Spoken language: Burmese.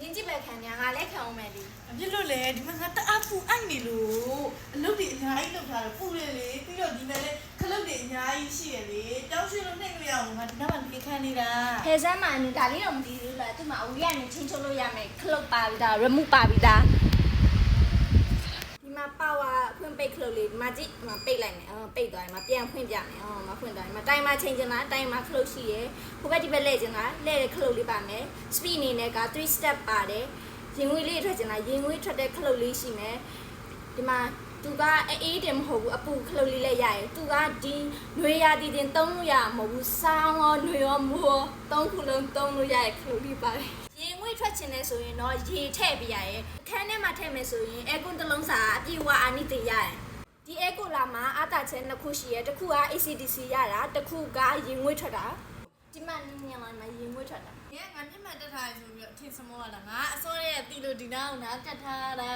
ရင်ကြည့်ပဲခံနေငါလည်းခံအောင်မယ်လေ အပြစ်လို့လေဒီမှာငါတအားပူအပ်နေလို့အလုပ်တွေအများကြီးလုပ်ထားတယ်ပူလေလေပြီးတော့ဒီမဲ့လေခလုတ်တွေအများကြီးရှိရလေတောင်းရွှေလို့နှိမ့်လို့ရအောင်ငါဒီနောက်မှနေခံနေတာ ဖယ်စမ်းမှအနေဒါလေးတော့မသိဘူးလားသူ့မှာအဝီးကနေချင်းချုပ်လို့ရမယ်ခလုတ်ပါပြီးသား remove ပါပြီးသားဒီမှာ power ဖွင့်ပိတ်ခလုတ်လေးဒီမှာကြည့်ဒီမှာပိတ်လိုက်မယ်ပိတ်သွားရင်မပြန်ဖွင့်ပြမယ်မဖွင့်သွားရင်မတိုင်မှာချိန်ချင်တာတိုင်မှာခလုတ်ရှိရယ်ဟိုဘက်ဒီဘက်လှည့်ချင်တာလှည့်တဲ့ခလုတ်လေးပါမယ် speed အနေနဲ့က3 step ပါတယ်ရင်ငွေလေးထွက်ချင်တာရင်ငွေထွက်တဲ့ခလုတ်လေးရှိမယ်ဒီမှာသူကအေးတယ်မဟုတ်ဘူးအပူခလုတ်လေးလည်းရရယ်သူကဒီຫນွေရာတီတင်သုံးလို့ရမဟုတ်ဘူးစောင်းရောຫນွေရောမိုးသုံးခုလုံးသုံးလို့ရရခလုတ်လေးပါတယ်ရေငွေထွက်ချင်တယ်ဆိုရင်တော့ရေထည့်ပြရရဲ့အခန်းထဲမှာထည့်မယ်ဆိုရင်အဲကွန်းတစ်လုံးစာအပြည့်အဝအာနိတရရဒီအဲကိုလာမှာအာတာချဲနှစ်ခုရှိရတစ်ခုက ACDC ရတာတစ်ခုကရေငွေထွက်တာဒီမှာနင်းညလာမှာရေငွေထွက်တာငါမျက်မှန်တက်ထားရဆိုပြီးတော့အထင်စမောလာငါအစောရဲ့တီလိုဒီနာကိုနားတက်ထားတာ